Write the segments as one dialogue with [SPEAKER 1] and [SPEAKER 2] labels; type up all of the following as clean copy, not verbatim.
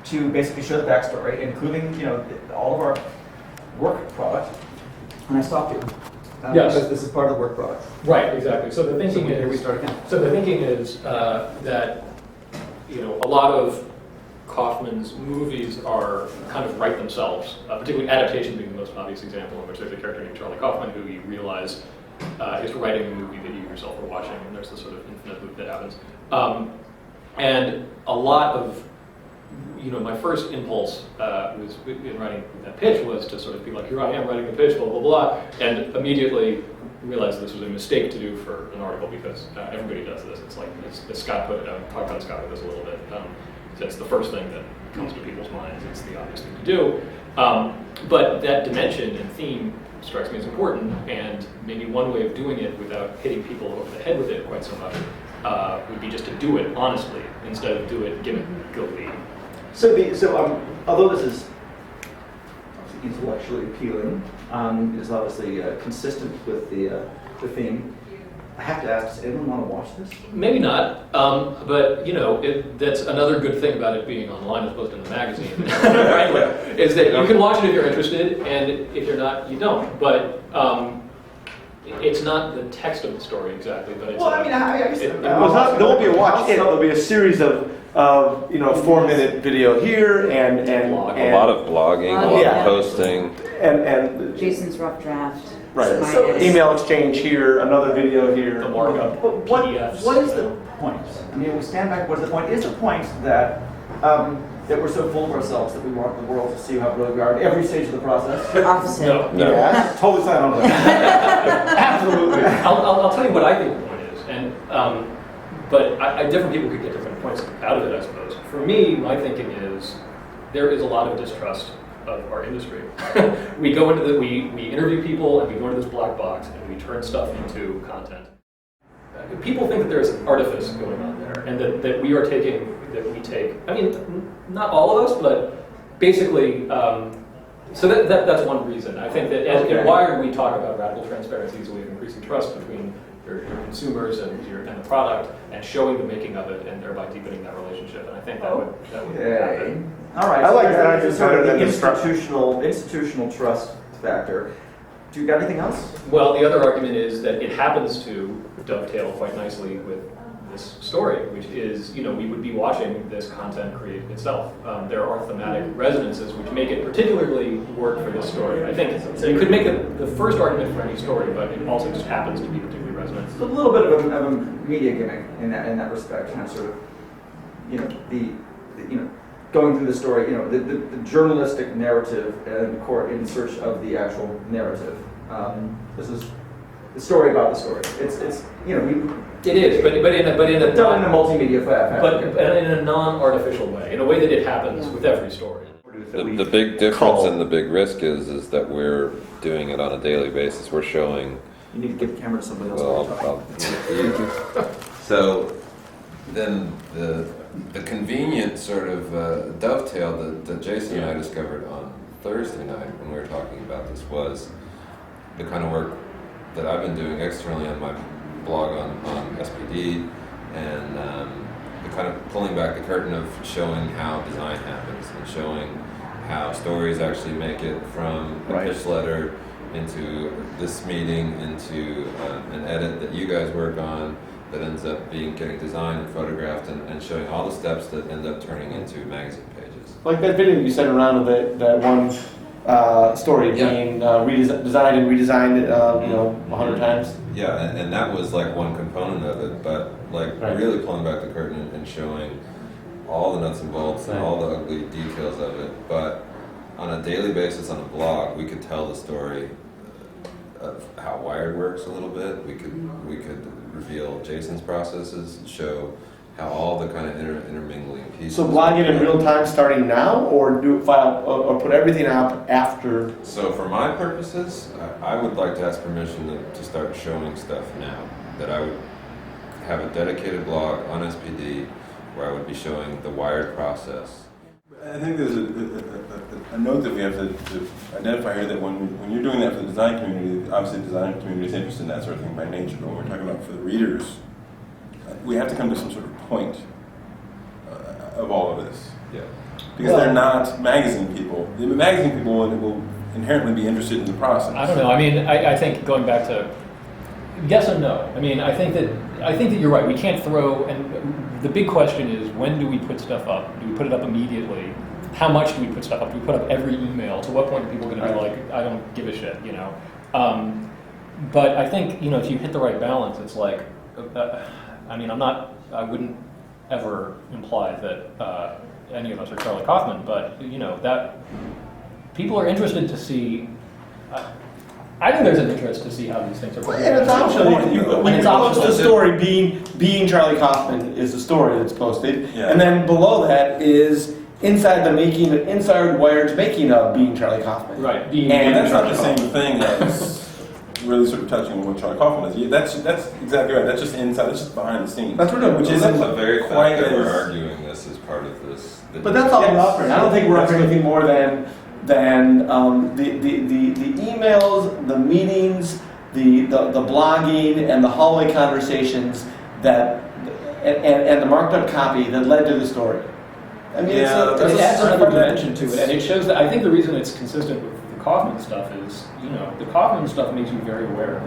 [SPEAKER 1] to basically show the backstory, including all of our work product. And I stopped you.
[SPEAKER 2] Yes.
[SPEAKER 1] Because this is part of the work product.
[SPEAKER 2] Right, exactly. So the thinking
[SPEAKER 1] Here we start again.
[SPEAKER 2] So the thinking is that a lot of Kaufman's movies are kind of write themselves, particularly Adaptation being the most obvious example, in which there's a character named Charlie Kaufman who you realize is writing a movie that you yourself are watching, and there's this sort of infinite loop that happens. And a lot of, my first impulse was in writing that pitch was to sort of be like, here I am writing a pitch, blah, blah, blah, and immediately realized this was a mistake to do for an article because everybody does this. It's like, as Scott put it, I talked about Scott with this a little bit. It's the first thing that comes to people's minds. It's the obvious thing to do. But that dimension and theme strikes me as important, and maybe one way of doing it without hitting people over the head with it quite so much would be just to do it honestly instead of do it gimmickily.
[SPEAKER 1] So, although this is obviously intellectually appealing, it is obviously consistent with the theme. I have to ask, does anyone want to watch this?
[SPEAKER 2] Maybe not, but that's another good thing about it being online as opposed to in the magazine, right? Is that you can watch it if you're interested, and if you're not, you don't. But it's not the text of the story exactly, but it's.
[SPEAKER 1] Well, I guess
[SPEAKER 3] there won't be a watch it. There'll be a series of 4-minute video here and
[SPEAKER 4] a lot of blogging, a lot of posting,
[SPEAKER 3] and
[SPEAKER 5] Jason's rough draft.
[SPEAKER 3] right. So email exchange here, another video here.
[SPEAKER 2] The markup.
[SPEAKER 1] But what
[SPEAKER 2] PDFs.
[SPEAKER 1] is the point? I mean, we stand back. What is the point? Is the point that that we're so full of ourselves that we want the world to see how brilliant we are at every stage of the process?
[SPEAKER 5] Opposite.
[SPEAKER 2] No.
[SPEAKER 3] Yes, totally sign on to that. Absolutely.
[SPEAKER 2] I'll tell you what I think the point is, and but different people could get different points out of it, I suppose. For me, my thinking is there is a lot of distrust of our industry. We go into we interview people and we go into this black box and we turn stuff into content. People think that there's artifice going on there, and that we take. I mean, not all of us, but basically. So that's one reason. I think that at Wired we talk about radical transparency as a way of increasing trust between your consumers and the product, and showing the making of it, and thereby deepening that relationship. And I think that would happen.
[SPEAKER 1] All right.
[SPEAKER 3] I like
[SPEAKER 1] so
[SPEAKER 3] that. I
[SPEAKER 1] there's
[SPEAKER 3] just
[SPEAKER 1] sort of
[SPEAKER 3] better
[SPEAKER 1] the
[SPEAKER 3] than the
[SPEAKER 1] institutional trust factor. Do you got anything else?
[SPEAKER 2] Well, the other argument is that it happens to dovetail quite nicely with this story, which is, we would be watching this content create itself. There are thematic resonances which make it particularly work for this story. I think you could make the first argument for any story, but it also just happens to be particularly resonant.
[SPEAKER 1] It's a little bit of a media gimmick in that respect, kind of sort of, going through the story, the journalistic narrative and in search of the actual narrative. This is the story about the story.
[SPEAKER 2] It is, but in a
[SPEAKER 1] done in a multimedia fashion.
[SPEAKER 2] but in a non-artificial way, in a way that it happens with every story.
[SPEAKER 4] The big difference and the big risk is that we're doing it on a daily basis. We're showing.
[SPEAKER 1] You need to give the camera to somebody else.
[SPEAKER 4] So then the convenient sort of dovetail that Jason and I discovered on Thursday night when we were talking about this was the kind of work that I've been doing externally on my blog on SPD, and the kind of pulling back the curtain of showing how design happens and showing how stories actually make it from a pitch letter into this meeting, into an edit that you guys work on that ends up getting designed and photographed and showing all the steps that end up turning into magazine pages.
[SPEAKER 3] Like that video you sent around of that one story being designed and redesigned 100 times.
[SPEAKER 4] Yeah, and that was like one component of it, but really pulling back the curtain and showing all the nuts and bolts and all the ugly details of it. But on a daily basis on a blog, we could tell the story of how Wired works a little bit. We could reveal Jason's processes, show how all the kind of intermingling pieces.
[SPEAKER 3] So blog it in real time starting now, or or put everything out after?
[SPEAKER 4] So for my purposes, I would like to ask permission to start showing stuff now. That I would have a dedicated blog on SPD where I would be showing the Wired process.
[SPEAKER 6] I think there's a note that we have to identify here, that when you're doing that for the design community, obviously the design community is interested in that sort of thing by nature, but when we're talking about for the readers, we have to come to some sort of point of all of this.
[SPEAKER 2] Yeah.
[SPEAKER 6] Because they're not magazine people. The magazine people will inherently be interested in the process.
[SPEAKER 2] I don't know. I mean, I think going back to yes and no. I mean, I think that you're right. We can't throw. And the big question is, when do we put stuff up? Do we put it up immediately? How much do we put stuff up? Do we put up every email? To what point are people going to be like, I don't give a shit, you know? But I think, you know, if you hit the right balance, it's like, I mean, I wouldn't ever imply that any of us are Charlie Kaufman, but, you know, that people are interested to see. I think there's an interest to see how these things are put
[SPEAKER 3] And it's optional. When you post the story, being Charlie Kaufman is the story that's posted,
[SPEAKER 6] Yeah.
[SPEAKER 3] and then below that is inside Wired's making of being Charlie Kaufman.
[SPEAKER 2] Right.
[SPEAKER 6] And that's not the same thing as really sort of touching on what Charlie Kaufman is. Yeah, that's exactly right. That's just inside. That's just behind the scenes.
[SPEAKER 3] That's what
[SPEAKER 6] which
[SPEAKER 4] Well,
[SPEAKER 6] isn't
[SPEAKER 4] that's the very fact
[SPEAKER 6] quite
[SPEAKER 4] that we're
[SPEAKER 6] as-
[SPEAKER 4] arguing this as part of this.
[SPEAKER 3] But that's all we're
[SPEAKER 6] Yes.
[SPEAKER 3] offering. I don't think we're offering anything more than the emails, the meetings, the blogging, and the hallway conversations that and the marked up copy that led to the story. I mean,
[SPEAKER 6] Yeah,
[SPEAKER 2] It adds
[SPEAKER 3] a
[SPEAKER 2] another dimension to it, and it shows that I think the reason it's consistent with the Kaufman stuff is, you know, the Kaufman stuff makes you very aware of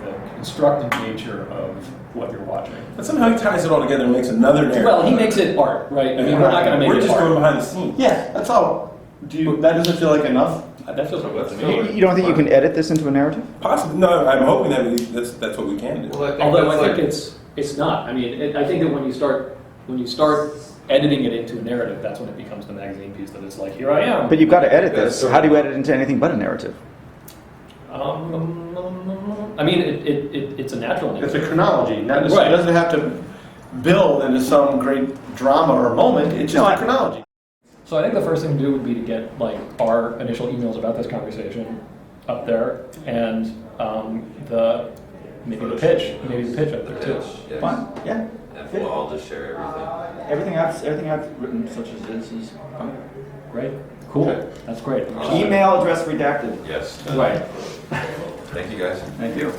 [SPEAKER 2] the constructed nature of what you're watching.
[SPEAKER 6] But somehow he ties it all together and makes another narrative.
[SPEAKER 2] Well, he makes it art, right? I mean, we're not going to make
[SPEAKER 6] We're
[SPEAKER 2] it
[SPEAKER 6] just
[SPEAKER 2] art.
[SPEAKER 6] going behind the scenes.
[SPEAKER 3] yeah, that's all. That doesn't feel like enough?
[SPEAKER 2] That feels like what to
[SPEAKER 4] You-
[SPEAKER 2] me.
[SPEAKER 1] You don't think you can edit this into a narrative?
[SPEAKER 6] Possibly. No, I'm hoping that that's what we can do.
[SPEAKER 4] Well, I think
[SPEAKER 2] Although I
[SPEAKER 4] that's
[SPEAKER 2] think
[SPEAKER 4] like-
[SPEAKER 2] it's not. I mean, I think that when you start editing it into a narrative, that's when it becomes the magazine piece that it's like, here I am.
[SPEAKER 1] But you've got to edit this.
[SPEAKER 4] That's
[SPEAKER 1] How do you edit into anything but a narrative?
[SPEAKER 2] I mean, it's a natural
[SPEAKER 3] It's
[SPEAKER 2] thing.
[SPEAKER 3] a chronology. Not
[SPEAKER 2] Right.
[SPEAKER 3] It doesn't have to build into some great drama or moment. It's just a chronology.
[SPEAKER 2] So I think the first thing to do would be to get like our initial emails about this conversation up there, and maybe the pitch up there too.
[SPEAKER 4] Yes.
[SPEAKER 1] Fine. Yeah.
[SPEAKER 4] And we'll all just share everything.
[SPEAKER 1] Everything I've written, such as this, is fine.
[SPEAKER 2] Great, cool,
[SPEAKER 4] Okay.
[SPEAKER 2] that's great.
[SPEAKER 1] Email address redacted.
[SPEAKER 4] Yes.
[SPEAKER 2] Right.
[SPEAKER 4] Thank you, guys.
[SPEAKER 1] Thank you.